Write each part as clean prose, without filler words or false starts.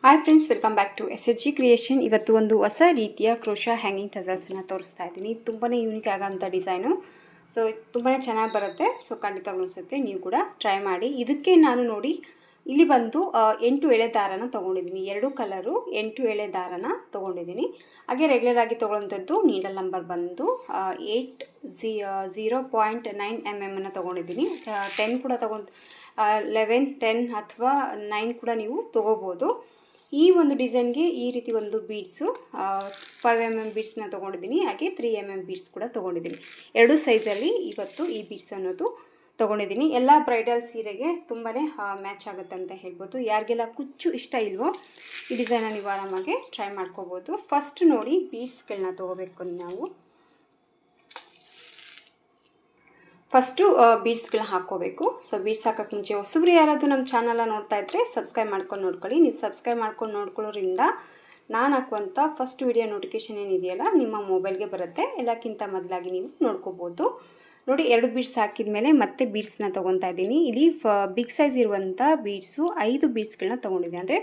Hi friends, welcome back to SHG creation. ಇವತ್ತು ಒಂದು ಹೊಸ ರೀತಿಯ ಕ್ರೋಶಾ ಹ್ಯಾಂಗಿಂಗ್ ಟಸಲ್ಸನ್ನು ತೋರಿಸ್ತಾ ಇದ್ದೀನಿ. ತುಂಬಾ ಯೂನಿಕ್ ಆಗೋಂಥ ಡಿಸೈನು. ಸೊ ತುಂಬಾ ಚೆನ್ನಾಗಿ ಬರುತ್ತೆ. ಸೊ ಖಂಡಿತವಾಗ್ಲೂ ಅನಿಸುತ್ತೆ, ನೀವು ಕೂಡ ಟ್ರೈ ಮಾಡಿ. ಇದಕ್ಕೆ ನಾನು ನೋಡಿ ಇಲ್ಲಿ ಬಂದು 8 ಎಳೆ ದಾರನ ತೊಗೊಂಡಿದ್ದೀನಿ. 2 ಕಲರು 8 ಎಳೆ ದಾರನ ತೊಗೊಂಡಿದ್ದೀನಿ. ಹಾಗೆ ರೆಗ್ಯುಲರ್ ಆಗಿ ತೊಗೊಳ್ಳೋಂಥದ್ದು ನೀಡಲ್ ನಂಬರ್ ಬಂದು 0.9 mm ತೊಗೊಂಡಿದ್ದೀನಿ. 10 ಕೂಡ 11, 10 ಅಥವಾ 9 ಕೂಡ ನೀವು ತೊಗೋಬೋದು. ಈ ಒಂದು ಡಿಸೈನ್ಗೆ ಈ ರೀತಿ ಒಂದು ಬೀಡ್ಸು 5 mm ಬೀಡ್ಸ್ನ ತೊಗೊಂಡಿದ್ದೀನಿ. ಹಾಗೆ 3 mm ಬೀಡ್ಸ್ ಕೂಡ ತೊಗೊಂಡಿದ್ದೀನಿ. 2 ಸೈಜಲ್ಲಿ ಇವತ್ತು ಈ ಬೀಡ್ಸ್ ಅನ್ನೋದು ತೊಗೊಂಡಿದ್ದೀನಿ. ಎಲ್ಲ ಬ್ರೈಡಲ್ ಸೀರೆಗೆ ತುಂಬಾ ಮ್ಯಾಚ್ ಆಗುತ್ತೆ ಅಂತ ಹೇಳ್ಬೋದು. ಯಾರಿಗೆಲ್ಲ ಕುಚ್ಚು ಇಷ್ಟ ಇಲ್ವೋ ಈ ಡಿಸೈನ ನೀವು ಆರಾಮಾಗಿ ಟ್ರೈ ಮಾಡ್ಕೋಬೋದು. ಫಸ್ಟ್ ನೋಡಿ ಬೀಡ್ಸ್ಗಳನ್ನ ತೊಗೋಬೇಕು ನಾವು. ಫಸ್ಟು ಬೀಡ್ಸ್ಗಳನ್ನ ಹಾಕ್ಕೋಬೇಕು. ಸೊ ಬೀಡ್ಸ್ ಹಾಕೋಕ್ಕೆ ಮುಂಚೆ ಹೊಸಬ್ರು ಯಾರಾದರೂ ನಮ್ಮ ಚಾನಲ್ನ ನೋಡ್ತಾ ಇದ್ದರೆ ಸಬ್ಸ್ಕ್ರೈಬ್ ಮಾಡ್ಕೊಂಡು ನೋಡ್ಕೊಳ್ಳಿ. ನೀವು ಸಬ್ಸ್ಕ್ರೈಬ್ ಮಾಡ್ಕೊಂಡು ನೋಡ್ಕೊಳ್ಳೋದ್ರಿಂದ ನಾನು ಹಾಕುವಂಥ ಫಸ್ಟ್ ವಿಡಿಯೋ ನೋಟಿಫಿಕೇಷನ್ ಏನಿದೆಯಲ್ಲ ನಿಮ್ಮ ಮೊಬೈಲ್ಗೆ ಬರುತ್ತೆ. ಎಲ್ಲಕ್ಕಿಂತ ಮೊದಲಾಗಿ ನೀವು ನೋಡ್ಕೋಬೋದು. ನೋಡಿ, 2 ಬೀಡ್ಸ್ ಹಾಕಿದ ಮೇಲೆ ಮತ್ತೆ ಬೀಡ್ಸ್ನ ತೊಗೊತಾ ಇದ್ದೀನಿ. ಇಲ್ಲಿ ಬಿಗ್ ಸೈಜ್ ಇರುವಂಥ ಬೀಡ್ಸು 5 ಬೀಡ್ಸ್ಗಳನ್ನ ತೊಗೊಂಡಿದ್ದೀನಿ. ಅಂದರೆ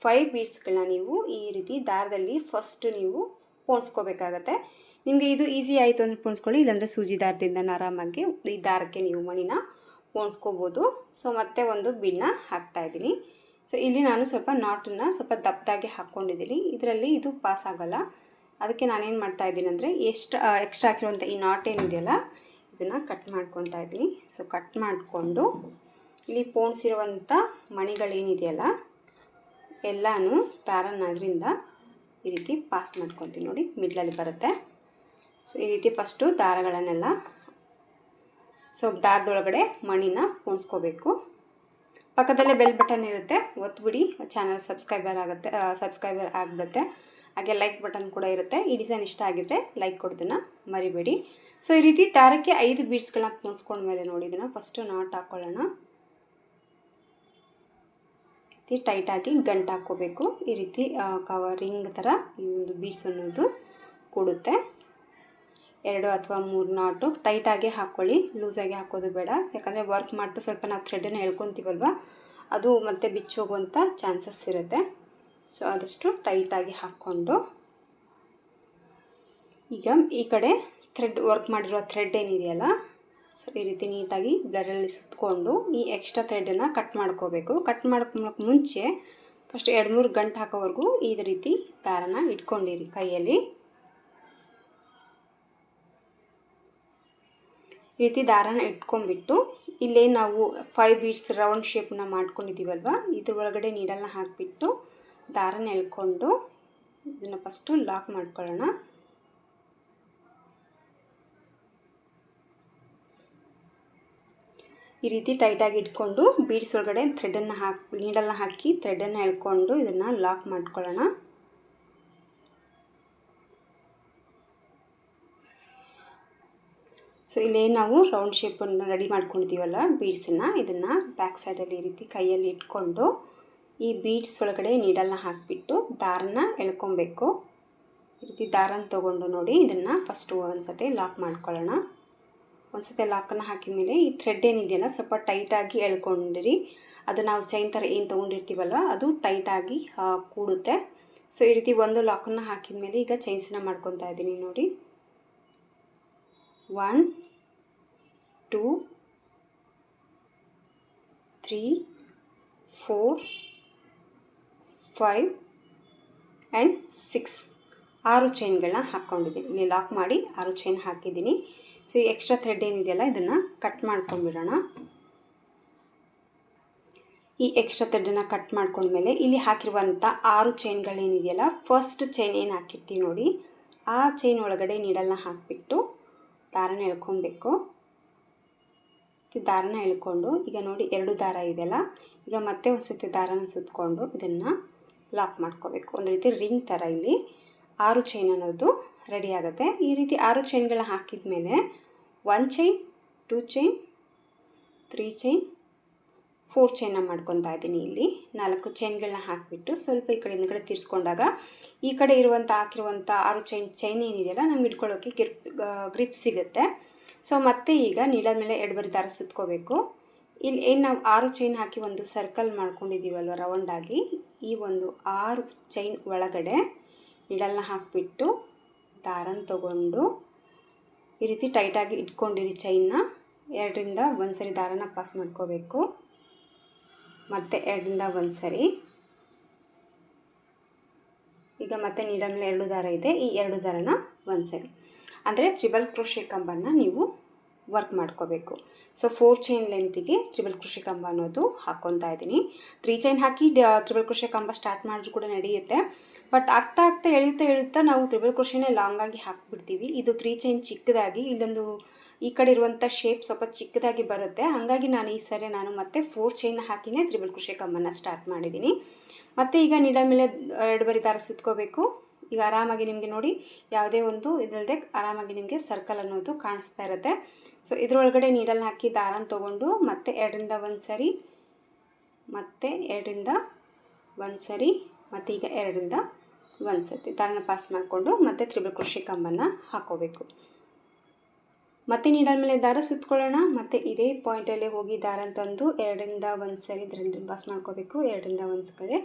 5 ಬೀಡ್ಸ್ಗಳನ್ನ ನೀವು ಈ ರೀತಿ ದಾರದಲ್ಲಿ ಫಸ್ಟ್ ನೀವು ಪೋಣಿಸ್ಕೋಬೇಕಾಗತ್ತೆ. ನಿಮಗೆ ಇದು ಈಸಿ ಆಯಿತು ಅಂದರೆ ಪೋಣಿಸ್ಕೊಳ್ಳಿ, ಇಲ್ಲಾಂದರೆ ಸೂಜಿ ದಾರದಿಂದ ಆರಾಮಾಗಿ ಈ ದಾರಕ್ಕೆ ನೀವು ಮಣಿನ ಪೋಣಿಸ್ಕೋಬೋದು. ಸೊ ಮತ್ತೆ ಒಂದು ಬೀಡನ್ನ ಹಾಕ್ತಾಯಿದ್ದೀನಿ. ಸೊ ಇಲ್ಲಿ ನಾನು ಸ್ವಲ್ಪ ನಾಟನ್ನು ಸ್ವಲ್ಪ ದಪ್ಪದಾಗಿ ಹಾಕ್ಕೊಂಡಿದ್ದೀನಿ. ಇದರಲ್ಲಿ ಇದು ಪಾಸ್ ಆಗೋಲ್ಲ. ಅದಕ್ಕೆ ನಾನೇನು ಮಾಡ್ತಾಯಿದ್ದೀನಿ ಅಂದರೆ ಎಕ್ಸ್ಟ್ರಾ ಹಾಕಿರುವಂಥ ಈ ನಾಟ್ ಏನಿದೆಯಲ್ಲ ಇದನ್ನು ಕಟ್ ಮಾಡ್ಕೊತಾ ಇದ್ದೀನಿ. ಸೊ ಕಟ್ ಮಾಡಿಕೊಂಡು ಇಲ್ಲಿ ಪೋಣಿಸಿರುವಂಥ ಮಣಿಗಳೇನಿದೆಯಲ್ಲ ಎಲ್ಲನೂ ದಾರನ ಅದರಿಂದ ಈ ರೀತಿ ಪಾಸ್ ಮಾಡ್ಕೊತೀನಿ. ನೋಡಿ, ಮಿಡ್ಲಲ್ಲಿ ಬರುತ್ತೆ. ಸೊ ಈ ರೀತಿ ಫಸ್ಟು ದಾರಗಳನ್ನೆಲ್ಲ ದಾರದೊಳಗಡೆ ಮಣಿನ ಪೋಣಿಸ್ಕೋಬೇಕು. ಪಕ್ಕದಲ್ಲೇ ಬೆಲ್ ಬಟನ್ ಇರುತ್ತೆ, ಒತ್ಬಿಡಿ. ಚಾನಲ್ ಸಬ್ಸ್ಕ್ರೈಬರ್ ಆಗಿಬಿಡುತ್ತೆ. ಹಾಗೆ ಲೈಕ್ ಬಟನ್ ಕೂಡ ಇರುತ್ತೆ. ಈ ಡಿಸೈನ್ ಇಷ್ಟ ಆಗಿದ್ದರೆ ಲೈಕ್ ಕೊಡೋದನ್ನು ಮರಿಬೇಡಿ. ಸೊ ಈ ರೀತಿ ದಾರಕ್ಕೆ 5 ಬೀಡ್ಸ್ಗಳನ್ನ ಪೋಣಿಸ್ಕೊಂಡ್ಮೇಲೆ ನೋಡಿ ಇದನ್ನು ಫಸ್ಟು ನಾಟ್ ಹಾಕ್ಕೊಳ್ಳೋಣ. ಟೈಟಾಗಿ ಗಂಟು ಹಾಕ್ಕೋಬೇಕು. ಈ ರೀತಿ ರಿಂಗ್ ಥರ ಈ ಒಂದು ಬೀಡ್ಸ್ ಅನ್ನೋದು ಕೂಡುತ್ತೆ. 2 ಅಥವಾ 3 ನಾಟು ಟೈಟಾಗಿ ಹಾಕ್ಕೊಳ್ಳಿ, ಲೂಸಾಗಿ ಹಾಕೋದು ಬೇಡ. ಯಾಕಂದರೆ ವರ್ಕ್ ಮಾಡ್ತಾ ಸ್ವಲ್ಪ ನಾವು ಥ್ರೆಡನ್ನು ಎಳ್ಕೊತೀವಲ್ವ, ಅದು ಮತ್ತೆ ಬಿಚ್ಚೋಗುವಂಥ ಚಾನ್ಸಸ್ ಇರುತ್ತೆ. ಸೊ ಆದಷ್ಟು ಟೈಟಾಗಿ ಹಾಕ್ಕೊಂಡು ಈಗ ಈ ಕಡೆ ವರ್ಕ್ ಮಾಡಿರೋ ಥ್ರೆಡ್ ಏನಿದೆಯಲ್ಲ, ಸೊ ಈ ರೀತಿ ನೀಟಾಗಿ ಬ್ಲರಲ್ಲಿ ಸುತ್ತಕೊಂಡು ಈ ಎಕ್ಸ್ಟ್ರಾ ಥ್ರೆಡನ್ನು ಕಟ್ ಮಾಡ್ಕೋಬೇಕು. ಕಟ್ ಮಾಡ್ಕೊಳ್ಳೋಕೆ ಮುಂಚೆ ಫಸ್ಟ್ 2-3 ಗಂಟು ಹಾಕೋವರೆಗೂ ಈ ರೀತಿ ದಾರನ ಇಟ್ಕೊಂಡಿರಿ ಕೈಯಲ್ಲಿ. ಈ ರೀತಿ ದಾರನ ಇಟ್ಕೊಂಡ್ಬಿಟ್ಟು ಇಲ್ಲೇ ನಾವು 5 ಬೀಡ್ಸ್ ರೌಂಡ್ ಶೇಪನ್ನ ಮಾಡ್ಕೊಂಡಿದ್ದೀವಲ್ವ, ಇದ್ರ ಒಳಗಡೆ ನೀಡಲ್ನ ಹಾಕಿಬಿಟ್ಟು ದಾರನ ಎಳ್ಕೊಂಡು ಇದನ್ನು ಫಸ್ಟು ಲಾಕ್ ಮಾಡ್ಕೊಳ್ಳೋಣ. ಈ ರೀತಿ ಟೈಟಾಗಿ ಇಟ್ಕೊಂಡು ಬೀಡ್ಸ್ ಒಳಗಡೆ ನೀಡಲ್ನ ಹಾಕಿ ಥ್ರೆಡನ್ನು ಎಳ್ಕೊಂಡು ಇದನ್ನು ಲಾಕ್ ಮಾಡ್ಕೊಳ್ಳೋಣ. ಸೊ ಇಲ್ಲೇ ನಾವು ರೌಂಡ್ ಶೇಪನ್ನು ರೆಡಿ ಮಾಡ್ಕೊಂಡಿದ್ದೀವಲ್ಲ ಬೀಡ್ಸನ್ನು, ಇದನ್ನು ಬ್ಯಾಕ್ ಸೈಡಲ್ಲಿ ಈ ರೀತಿ ಕೈಯಲ್ಲಿ ಇಟ್ಕೊಂಡು ಈ ಬೀಡ್ಸ್ ಒಳಗಡೆ ನೀಡಲ್ನ ಹಾಕಿಬಿಟ್ಟು ದಾರನ ಎಳ್ಕೊಬೇಕು. ಈ ರೀತಿ ದಾರನ ತೊಗೊಂಡು ನೋಡಿ ಇದನ್ನು ಫಸ್ಟು ಒಂದು ಸತಿ ಲಾಕ್ ಮಾಡ್ಕೊಳ್ಳೋಣ. ಒಂದು ಸತಿ ಲಾಕನ್ನು ಹಾಕಿದ ಮೇಲೆ ಈ ಥ್ರೆಡ್ ಏನಿದೆಯಲ್ಲ ಸ್ವಲ್ಪ ಟೈಟಾಗಿ ಎಳ್ಕೊಂಡಿರಿ. ಅದು ನಾವು ಚೈನ್ ಥರ ಏನು ತೊಗೊಂಡಿರ್ತೀವಲ್ಲ ಅದು ಟೈಟಾಗಿ ಕೂಡುತ್ತೆ. ಸೊ ಈ ರೀತಿ ಒಂದು ಲಾಕನ್ನು ಹಾಕಿದ ಮೇಲೆ ಈಗ ಚೈನ್ಸನ್ನ ಮಾಡ್ಕೊತಾ ಇದ್ದೀನಿ. ನೋಡಿ, 1 2 3 4 5 ಆ್ಯಂಡ್ 6 6 ಚೈನ್ಗಳನ್ನ ಹಾಕ್ಕೊಂಡಿದ್ದೀನಿ. ಇಲ್ಲಿ ಲಾಕ್ ಮಾಡಿ 6 ಚೈನ್ ಹಾಕಿದ್ದೀನಿ. ಸೊ ಈ ಎಕ್ಸ್ಟ್ರಾ ಥ್ರೆಡ್ ಏನಿದೆಯಲ್ಲ ಇದನ್ನು ಕಟ್ ಮಾಡ್ಕೊಂಡ್ಬಿಡೋಣ. ಈ ಎಕ್ಸ್ಟ್ರಾ ಥ್ರೆಡನ್ನು ಕಟ್ ಮಾಡ್ಕೊಂಡ್ಮೇಲೆ ಇಲ್ಲಿ ಹಾಕಿರುವಂಥ 6 ಚೈನ್ಗಳೇನಿದೆಯಲ್ಲ, ಫಸ್ಟ್ ಚೈನ್ ಏನು ಹಾಕಿರ್ತೀವಿ ನೋಡಿ ಆ ಚೈನ್ ಒಳಗಡೆ ನೀಡಲ್ನ ಹಾಕಿಬಿಟ್ಟು ದಾರನ ಎಳ್ಕೊಬೇಕು. ದಾರನ ಎಳ್ಕೊಂಡು ಈಗ ನೋಡಿ 2 ದಾರ ಇದೆಯಲ್ಲ, ಈಗ ಮತ್ತೆ ಒಂದು ಸತಿ ದಾರನ ಸುತ್ತಕೊಂಡು ಇದನ್ನು ಲಾಕ್ ಮಾಡ್ಕೋಬೇಕು. ಒಂದು ರೀತಿ ರಿಂಗ್ ಥರ ಇಲ್ಲಿ 6 ಚೈನ್ ಅನ್ನೋದು ರೆಡಿ ಆಗುತ್ತೆ. ಈ ರೀತಿ 6 ಚೈನ್ಗಳನ್ನ ಹಾಕಿದ ಮೇಲೆ 1 ಚೈನ್ 2 ಚೈನ್ 3 ಚೈನ್ 4 ಚೈನ್ನ ಮಾಡ್ಕೊತಾ ಇದ್ದೀನಿ. ಇಲ್ಲಿ 4 ಚೈನ್ಗಳನ್ನ ಹಾಕಿಬಿಟ್ಟು ಸ್ವಲ್ಪ ಈ ಕಡೆ ಹಿಂದ್ಗಡೆ ತಿರ್ಸ್ಕೊಂಡಾಗ ಈ ಕಡೆ ಹಾಕಿರುವಂಥ 6 ಚೈನ್ ಏನಿದೆಯಲ್ಲ ನಮ್ಗೆ ಇಟ್ಕೊಳ್ಳೋಕ್ಕೆ ಗ್ರಿಪ್ ಸಿಗುತ್ತೆ. ಸೊ ಮತ್ತೆ ಈಗ ನೀಡಲ್ ಮೇಲೆ 2 ಬರಿ ದಾರ ಸುತ್ಕೋಬೇಕು. ಇಲ್ಲಿ ಏನು ನಾವು 6 ಚೈನ್ ಹಾಕಿ ಒಂದು ಸರ್ಕಲ್ ಮಾಡ್ಕೊಂಡಿದ್ದೀವಲ್ವ ರೌಂಡಾಗಿ, ಈ ಒಂದು 6 ಚೈನ್ ಒಳಗಡೆ ನೀಡಲ್ನ ಹಾಕಿಬಿಟ್ಟು ದಾರನ ತಗೊಂಡು ಈ ರೀತಿ ಟೈಟಾಗಿ ಇಟ್ಕೊಂಡಿರಿ ಚೈನ್ನ. 2ರಿಂದ 1 ಸರಿ ದಾರನ ಪಾಸ್ ಮಾಡ್ಕೋಬೇಕು. ಮತ್ತು 2ರಿಂದ 1 ಸರಿ. ಈಗ ಮತ್ತೆ ನೀಡಲ್ ಮೇಲೆ 2 ದಾರ ಇದೆ, ಈ 2 ದಾರನ 1 ಸರಿ ಅಂದರೆ ಟ್ರಿಬಲ್ ಕ್ರೋಶೆ ಕಂಬನ್ನು ನೀವು ವರ್ಕ್ ಮಾಡ್ಕೋಬೇಕು. ಸೊ 4 ಚೈನ್ ಲೆಂತಿಗೆ ಟ್ರಿಬಲ್ ಕ್ರೋಶೆ ಕಂಬ ಅನ್ನೋದು ಹಾಕ್ಕೊತಾ ಇದ್ದೀನಿ. 3 ಚೈನ್ ಹಾಕಿ ಟ್ರಿಬಲ್ ಕ್ರೋಶೆ ಕಂಬ ಸ್ಟಾರ್ಟ್ ಮಾಡಿದ್ರು ಕೂಡ ನಡೆಯುತ್ತೆ. ಬಟ್ ಆಗ್ತಾ ಎಳೆಯುತ್ತಾ ನಾವು ಟ್ರಿಬಲ್ ಕ್ರೋಶೆನೇ ಲಾಂಗಾಗಿ ಹಾಕ್ಬಿಡ್ತೀವಿ. ಇದು 3 ಚೈನ್ ಚಿಕ್ಕದಾಗಿ, ಇಲ್ಲೊಂದು ಈ ಕಡೆ ಇರುವಂಥ ಶೇಪ್ ಸ್ವಲ್ಪ ಚಿಕ್ಕದಾಗಿ ಬರುತ್ತೆ. ಹಾಗಾಗಿ ನಾನು ಈ ಸರಿ ಮತ್ತೆ 4 ಚೈನ್ ಹಾಕಿನೇ ಟ್ರಿಬಲ್ ಕ್ರೋಶೆ ಕಂಬನ್ನು ಸ್ಟಾರ್ಟ್ ಮಾಡಿದ್ದೀನಿ. ಮತ್ತು ಈಗ ನೀಡಲ್ ಮೇಲೆ 2 ಬರಿ ದಾರ ಸುತ್ಕೋಬೇಕು. ಈಗ ಆರಾಮಾಗಿ ನಿಮಗೆ ನೋಡಿ ಯಾವುದೇ ಒಂದು ಇದಲ್ಲದೆ ಆರಾಮಾಗಿ ನಿಮಗೆ ಸರ್ಕಲ್ ಅನ್ನೋದು ಕಾಣಿಸ್ತಾ ಇರುತ್ತೆ. ಸೊ ಇದರೊಳಗಡೆ ನೀಡಲ್ನ ಹಾಕಿ ದಾರನ ತೊಗೊಂಡು ಮತ್ತೆ 2ರಿಂದ 1 ಸರಿ, ಮತ್ತು 2ರಿಂದ 1 ಸರಿ, ಮತ್ತು ಈಗ 2ರಿಂದ 1 ಸತಿ ದಾರನ ಪಾಸ್ ಮಾಡಿಕೊಂಡು ಮತ್ತೆ ಟ್ರಿಬಲ್ ಕ್ರೋಶೆ ಕಂಬನ್ನು ಹಾಕೋಬೇಕು. ಮತ್ತೆ ನೀಡಲ್ ಮೇಲೆ ದಾರ ಸುತ್ಕೊಳ್ಳೋಣ. ಮತ್ತು ಇದೇ ಪಾಯಿಂಟಲ್ಲೇ ಹೋಗಿ ದಾರನ ತಂದು 2ರಿಂದ 1 ಸರಿ ದಾರನ ಪಾಸ್ ಮಾಡ್ಕೋಬೇಕು. 2ರಿಂದ 1 ಕಡೆ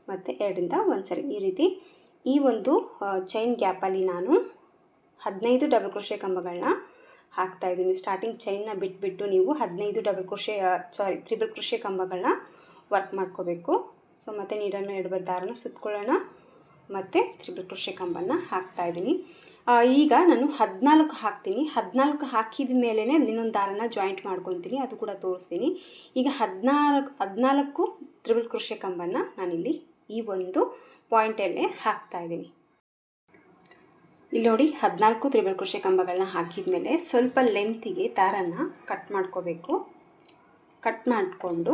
ಮತ್ತು 2ರಿಂದ 1 ಸರಿ ಈ ರೀತಿ ಈ ಒಂದು ಚೈನ್ ಗ್ಯಾಪಲ್ಲಿ ನಾನು 15 ಡಬಲ್ ಕ್ರೋಶೆ ಕಂಬಗಳನ್ನ ಹಾಕ್ತಾಯಿದ್ದೀನಿ. ಸ್ಟಾರ್ಟಿಂಗ್ ಚೈನ್ನ ಬಿಟ್ಬಿಟ್ಟು ನೀವು 15 ಟ್ರಿಬಲ್ ಕ್ರೋಶೆ ಕಂಬಗಳನ್ನ ವರ್ಕ್ ಮಾಡ್ಕೋಬೇಕು. ಸೊ ಮತ್ತು ನೀಡಲ್ ಮೇಲೆ 2 ಬರಿ ದಾರನ ಸುತ್ಕೊಳ್ಳೋಣ. ಮತ್ತು ಟ್ರಿಬಲ್ ಕ್ರೋಶೆ ಕಂಬನ್ನು ಹಾಕ್ತಾಯಿದ್ದೀನಿ. ಈಗ ನಾನು 14 ಹಾಕ್ತೀನಿ. 14 ಹಾಕಿದ ಮೇಲೇ ಇನ್ನೊಂದು ದಾರನ ಜಾಯಿಂಟ್ ಮಾಡ್ಕೊತೀನಿ, ಅದು ಕೂಡ ತೋರಿಸ್ತೀನಿ. ಈಗ 14 ಟ್ರಿಬಲ್ ಕ್ರೋಶೆ ಕಂಬನ್ನು ನಾನಿಲ್ಲಿ ಈ ಒಂದು ಪಾಯಿಂಟಲ್ಲೇ ಹಾಕ್ತಾಯಿದ್ದೀನಿ. ಇಲ್ಲಿ ನೋಡಿ 14 ಟ್ರಿಬಲ್ ಕ್ರೋಶೆ ಕಂಬಗಳನ್ನ ಹಾಕಿದ ಮೇಲೆ ಸ್ವಲ್ಪ ಲೆಂತಿಗೆ ದಾರನ ಕಟ್ ಮಾಡ್ಕೋಬೇಕು. ಕಟ್ ಮಾಡಿಕೊಂಡು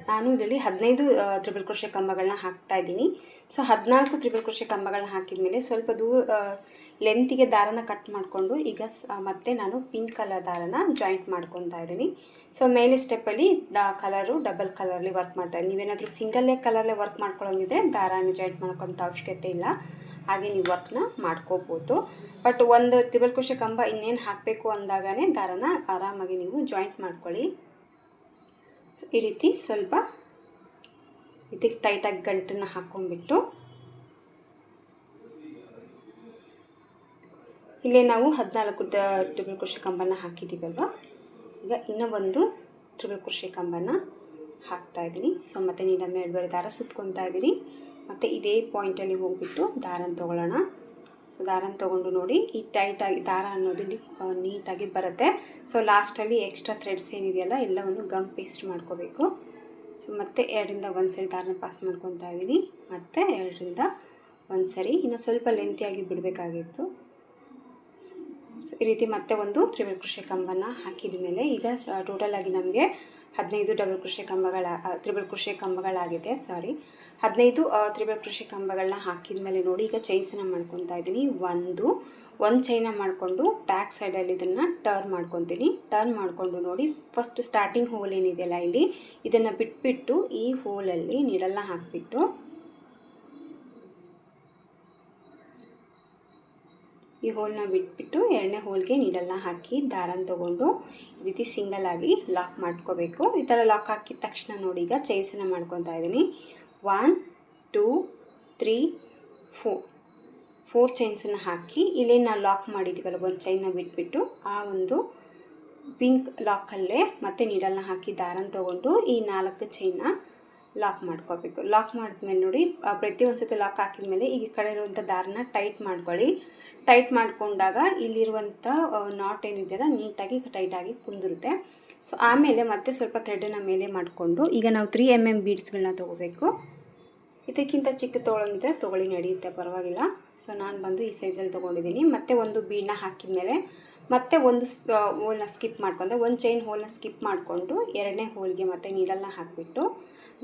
ನಾನು ಇದರಲ್ಲಿ 15 ಟ್ರಿಬಲ್ ಕ್ರೋಶೆ ಕಂಬಗಳನ್ನ ಹಾಕ್ತಾಯಿದ್ದೀನಿ. ಸೊ 14 ಟ್ರಿಬಲ್ ಕ್ರೋಶೆ ಕಂಬಗಳನ್ನ ಹಾಕಿದ ಮೇಲೆ ಸ್ವಲ್ಪ ಲೆಂತಿಗೆ ದಾರನ ಕಟ್ ಮಾಡಿಕೊಂಡು ಈಗ ಮತ್ತೆ ನಾನು ಪಿಂಕ್ ಕಲರ್ ದಾರನ ಜಾಯಿಂಟ್ ಮಾಡ್ಕೊತಾ ಇದ್ದೀನಿ. ಸೊ ಮೇಲೆ ಸ್ಟೆಪ್ಪಲ್ಲಿ ಕಲರು ಡಬಲ್ ಕಲರಲ್ಲಿ ವರ್ಕ್ ಮಾಡ್ತಾಯಿದ್ದೀನಿ. ನೀವೇನಾದರೂ ಸಿಂಗಲ್ಲೇ ಕಲರಲ್ಲೇ ವರ್ಕ್ ಮಾಡ್ಕೊಳ್ಳೋಂಗಿದ್ರೆ ದಾರನ ಜಾಯಿಂಟ್ ಮಾಡ್ಕೊತ ಅವಶ್ಯಕತೆ ಇಲ್ಲ, ಹಾಗೆ ನೀವು ವರ್ಕ್ನ ಮಾಡ್ಕೋಬೋದು. ಬಟ್ ಒಂದು ಟ್ರಿಬಲ್ ಕ್ರೋಶೆ ಕಂಬ ಇನ್ನೇನು ಹಾಕಬೇಕು ಅಂದಾಗನೇ ದಾರನ ಆರಾಮಾಗಿ ನೀವು ಜಾಯಿಂಟ್ ಮಾಡ್ಕೊಳ್ಳಿ. ಸೊ ಈ ರೀತಿ ಸ್ವಲ್ಪ ಇದಕ್ಕೆ ಟೈಟಾಗಿ ಗಂಟನ್ನು ಹಾಕ್ಕೊಂಡ್ಬಿಟ್ಟು ಇಲ್ಲೇ ನಾವು 14 ಟ್ರಿಬಲ್ ಕ್ರೋಶೆ ಕಂಬನ ಹಾಕಿದ್ದೀವಲ್ವ, ಈಗ ಇನ್ನೂ ಒಂದು ಟ್ರಿಬಲ್ ಕ್ರೋಶೆ ಕಂಬನ ಹಾಕ್ತಾಯಿದ್ದೀನಿ. ಸೊ ಮತ್ತು ನೀಡಲ್ ಮೇಲೆ 2 ಬರಿ ದಾರ ಸುತ್ಕೊತಾ ಇದ್ದೀನಿ. ಮತ್ತು ಇದೇ ಪಾಯಿಂಟಲ್ಲಿ ಹೋಗಿಬಿಟ್ಟು ದಾರನ ತೊಗೊಳ್ಳೋಣ. ಸೊ ದಾರನ ತೊಗೊಂಡು ನೋಡಿ ಈ ಟೈಟಾಗಿ ದಾರ ಅನ್ನೋದು ಇಲ್ಲಿ ನೀಟಾಗಿ ಬರುತ್ತೆ. ಸೊ ಲಾಸ್ಟಲ್ಲಿ ಎಕ್ಸ್ಟ್ರಾ ಥ್ರೆಡ್ಸ್ ಏನಿದೆಯಲ್ಲ ಎಲ್ಲವನ್ನು ಗಮ್ ಪೇಸ್ಟ್ ಮಾಡ್ಕೋಬೇಕು. ಸೊ ಮತ್ತೆ 2ರಿಂದ 1 ಸರಿ ದಾರನ ಪಾಸ್ ಮಾಡ್ಕೊತಾ ಇದ್ದೀನಿ. ಮತ್ತು 2ರಿಂದ 1 ಸರಿ ಇನ್ನು ಸ್ವಲ್ಪ ಲೆಂತಿಯಾಗಿ ಬಿಡಬೇಕಾಗಿತ್ತು. ಸೊ ಈ ರೀತಿ ಮತ್ತೆ ಒಂದು ಟ್ರಿಬಲ್ ಕ್ರೋಶೆ ಕಂಬನ ಹಾಕಿದ ಮೇಲೆ ಈಗ ಟೋಟಲಾಗಿ ನಮಗೆ 15 ಟ್ರಿಬಲ್ ಕ್ರೋಶೆ ಕಂಬಗಳಾಗಿದೆ. 15 ಟ್ರಿಬಲ್ ಕ್ರೋಶೆ ಕಂಬಗಳನ್ನ ಹಾಕಿದ ಮೇಲೆ ನೋಡಿ ಈಗ ಚೈನ್ಸನ್ನು ಮಾಡ್ಕೊತಾ ಇದ್ದೀನಿ. ಒಂದು ಚೈನ ಮಾಡಿಕೊಂಡು ಬ್ಯಾಕ್ ಸೈಡಲ್ಲಿ ಇದನ್ನು ಟರ್ನ್ ಮಾಡ್ಕೊತೀನಿ. ಟರ್ನ್ ಮಾಡಿಕೊಂಡು ನೋಡಿ ಫಸ್ಟ್ ಸ್ಟಾರ್ಟಿಂಗ್ ಹೋಲ್ ಏನಿದೆಯಲ್ಲ ಇಲ್ಲಿ ಇದನ್ನು ಬಿಟ್ಬಿಟ್ಟು ಈ ಹೋಲಲ್ಲಿ ನೀಡಲ್ನ ಹಾಕಿಬಿಟ್ಟು ಈ ಹೋಲ್ನ ಬಿಟ್ಬಿಟ್ಟು 2ನೇ ಹೋಲ್ಗೆ ನೀಡಲ್ನ ಹಾಕಿ ದಾರನ ತೊಗೊಂಡು ಈ ರೀತಿ ಸಿಂಗಲ್ ಆಗಿ ಲಾಕ್ ಮಾಡ್ಕೋಬೇಕು. ಈ ಥರ ಲಾಕ್ ಹಾಕಿದ ತಕ್ಷಣ ನೋಡಿ ಈಗ ಚೈನ್ಸನ್ನು ಮಾಡ್ಕೊತಾ ಇದ್ದೀನಿ. 1 2 3 4 ಚೈನ್ಸನ್ನು ಹಾಕಿ ಇಲ್ಲೇ ನಾವು ಲಾಕ್ ಮಾಡಿದ್ದೀವಲ್ಲ ಒಂದು ಚೈನ್ನ ಬಿಟ್ಬಿಟ್ಟು ಆ ಒಂದು ಪಿಂಕ್ ಲಾಕಲ್ಲೇ ಮತ್ತೆ ನೀಡಲ್ನ ಹಾಕಿ ದಾರನ ತೊಗೊಂಡು ಈ 4 ಚೈನ್ನ ಲಾಕ್ ಮಾಡ್ಕೋಬೇಕು. ಲಾಕ್ ಮಾಡಿದ್ಮೇಲೆ ನೋಡಿ ಪ್ರತಿಯೊಂದು ಸತಿ ಲಾಕ್ ಹಾಕಿದ ಮೇಲೆ ಈ ಕಡೆ ಇರುವಂಥ ದಾರನ ಟೈಟ್ ಮಾಡ್ಕೊಳ್ಳಿ. ಟೈಟ್ ಮಾಡಿಕೊಂಡಾಗ ಇಲ್ಲಿರುವಂಥ ನಾಟ್ ಏನಿದೆಯಲ್ಲ ನೀಟಾಗಿ ಟೈಟಾಗಿ ಕುಂದಿರುತ್ತೆ. ಸೊ ಆಮೇಲೆ ಮತ್ತೆ ಸ್ವಲ್ಪ ಥ್ರೆಡನ್ನು ಮೇಲೆ ಮಾಡಿಕೊಂಡು ಈಗ ನಾವು 3 mm ಬೀಡ್ಸ್ಗಳನ್ನ ತೊಗೋಬೇಕು. ಇದಕ್ಕಿಂತ ಚಿಕ್ಕ ತೊಗೊಳಂಗಿದ್ರೆ ತೊಗೊಳ್ಳಿ, ನಡೆಯುತ್ತೆ, ಪರವಾಗಿಲ್ಲ. ಸೊ ನಾನು ಬಂದು ಈ ಸೈಜಲ್ಲಿ ತೊಗೊಂಡಿದ್ದೀನಿ. ಮತ್ತೆ ಒಂದು ಬೀಡನ್ನ ಹಾಕಿದ ಮೇಲೆ ಮತ್ತೆ ಒಂದು ಹೋಲ್ನ ಸ್ಕಿಪ್ ಮಾಡ್ಕೊಂಡೆ, ಒಂದು ಚೈನ್ ಹೋಲ್ನ ಸ್ಕಿಪ್ ಮಾಡಿಕೊಂಡು 2ನೇ ಹೋಲ್ಗೆ ಮತ್ತೆ ನೀಡಲ್ನ ಹಾಕಿಬಿಟ್ಟು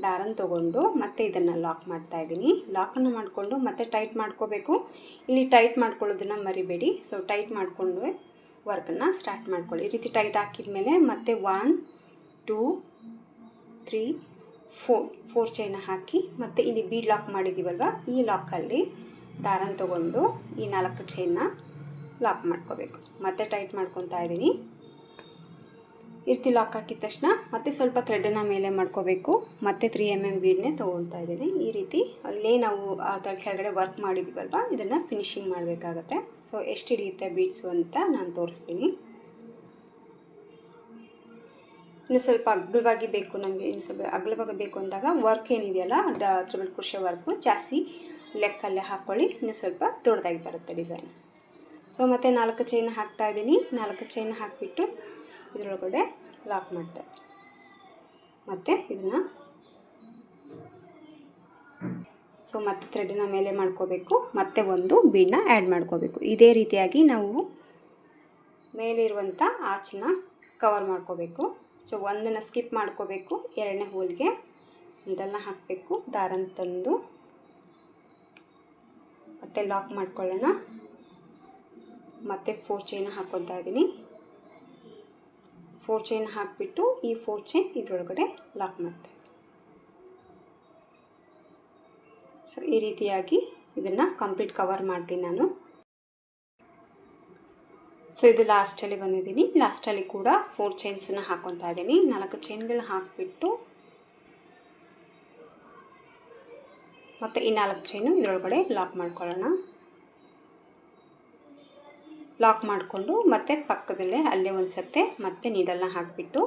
ದಾರನ ತೊಗೊಂಡು ಮತ್ತೆ ಇದನ್ನು ಲಾಕ್ ಮಾಡ್ತಾಯಿದ್ದೀನಿ. ಲಾಕನ್ನು ಮಾಡಿಕೊಂಡು ಮತ್ತೆ ಟೈಟ್ ಮಾಡ್ಕೋಬೇಕು. ಇಲ್ಲಿ ಟೈಟ್ ಮಾಡ್ಕೊಳ್ಳೋದನ್ನು ಮರಿಬೇಡಿ. ಸೊ ಟೈಟ್ ಮಾಡಿಕೊಂಡು ವರ್ಕನ್ನು ಸ್ಟಾರ್ಟ್ ಮಾಡ್ಕೊಳ್ಳಿ. ಈ ರೀತಿ ಟೈಟ್ ಹಾಕಿದ ಮೇಲೆ ಮತ್ತೆ 1 2 3 4 ಚೈನ ಹಾಕಿ ಮತ್ತು ಇಲ್ಲಿ ಬೀಡ್ ಲಾಕ್ ಮಾಡಿದ್ದೀವಲ್ವ ಈ ಲಾಕಲ್ಲಿ ದಾರನ ತೊಗೊಂಡು ಈ 4 ಚೈನ್ನ ಲಾಕ್ ಮಾಡ್ಕೋಬೇಕು. ಮತ್ತೆ ಟೈಟ್ ಮಾಡ್ಕೊತಾ ಇದ್ದೀನಿ. ಈ ರೀತಿ ಲಾಕ್ ಹಾಕಿದ ತಕ್ಷಣ ಮತ್ತೆ ಸ್ವಲ್ಪ ಥ್ರೆಡನ್ನು ಮೇಲೆ ಮಾಡ್ಕೋಬೇಕು. ಮತ್ತೆ 3 mm ಬೀಡನ್ನೇ ತೊಗೊಳ್ತಾ ಇದ್ದೀನಿ. ಈ ರೀತಿ ಅಲ್ಲೇ ನಾವು ಕೆಳಗಡೆ ವರ್ಕ್ ಮಾಡಿದ್ದೀವಲ್ವ ಇದನ್ನು ಫಿನಿಶಿಂಗ್ ಮಾಡಬೇಕಾಗತ್ತೆ. ಸೊ ಎಷ್ಟು ಹಿಡಿಯುತ್ತೆ ಬೀಡ್ಸು ಅಂತ ನಾನು ತೋರಿಸ್ತೀನಿ. ಇನ್ನು ಸ್ವಲ್ಪ ಅಗಲವಾಗಿ ಬೇಕು ನಮಗೆ, ಇನ್ನು ಸ್ವಲ್ಪ ಅಗಲವಾಗಿ ಬೇಕು ಅಂದಾಗ ವರ್ಕ್ ಏನಿದೆಯಲ್ಲ ಟ್ರಿಬಲ್ ಕ್ರೋಶೆ ವರ್ಕು ಜಾಸ್ತಿ ಲೆಕ್ಕಲ್ಲೇ ಹಾಕ್ಕೊಳ್ಳಿ, ಇನ್ನು ಸ್ವಲ್ಪ ದೊಡ್ಡದಾಗಿ ಬರುತ್ತೆ ಡಿಸೈನ್. ಸೊ ಮತ್ತೆ 4 ಚೈನ್ ಹಾಕ್ತಾಯಿದ್ದೀನಿ. 4 ಚೈನ್ ಹಾಕಿಬಿಟ್ಟು ಇದರೊಳಗಡೆ ಲಾಕ್ ಮಾಡ್ತಾ ಇದ್ದೀನಿ. ಮತ್ತು ಇದನ್ನು ಮತ್ತೆ ಥ್ರೆಡನ್ನ ಮೇಲೆ ಮಾಡ್ಕೋಬೇಕು. ಮತ್ತೆ ಒಂದು ಬೀಡನ್ನ ಆ್ಯಡ್ ಮಾಡ್ಕೋಬೇಕು. ಇದೇ ರೀತಿಯಾಗಿ ನಾವು ಮೇಲೆ ಇರುವಂಥ ಆಚನ್ನ ಕವರ್ ಮಾಡ್ಕೋಬೇಕು. ಸೊ ಒಂದನ್ನು ಸ್ಕಿಪ್ ಮಾಡ್ಕೋಬೇಕು. 2ನೇ ಹೋಲ್ಗೆ ನೀಡಲ್ನ ಹಾಕಬೇಕು, ದಾರನ ತಂದು ಮತ್ತೆ ಲಾಕ್ ಮಾಡ್ಕೊಳ್ಳೋಣ. ಮತ್ತೆ 4 ಚೈನ್ ಹಾಕ್ಕೊತಾ ಇದ್ದೀನಿ. 4 ಚೈನ್ ಹಾಕಿಬಿಟ್ಟು ಈ 4 ಚೈನ್ ಇದರೊಳಗಡೆ ಲಾಕ್ ಮಾಡ್ತೇವೆ. ಸೊ ಈ ರೀತಿಯಾಗಿ ಇದನ್ನು ಕಂಪ್ಲೀಟ್ ಕವರ್ ಮಾಡ್ತೀನಿ ನಾನು. ಸೊ ಇದು ಲಾಸ್ಟಲ್ಲಿ ಬಂದಿದ್ದೀನಿ. ಲಾಸ್ಟಲ್ಲಿ ಕೂಡ 4 ಚೈನ್ಸನ್ನು ಹಾಕ್ಕೊತಾ ಇದ್ದೀನಿ. 4 ಚೈನ್ಗಳನ್ನ ಹಾಕಿಬಿಟ್ಟು ಮತ್ತು ಈ 4 ಚೈನು ಇದರೊಳಗಡೆ ಲಾಕ್ ಮಾಡ್ಕೊಳ್ಳೋಣ. ಲಾಕ್ ಮಾಡಿಕೊಂಡು ಮತ್ತೆ ಪಕ್ಕದಲ್ಲೇ ಅಲ್ಲೇ ಒಂದು ಸತ್ತೆ ಮತ್ತೆ ನೀಡಲ್ನ ಹಾಕಿಬಿಟ್ಟು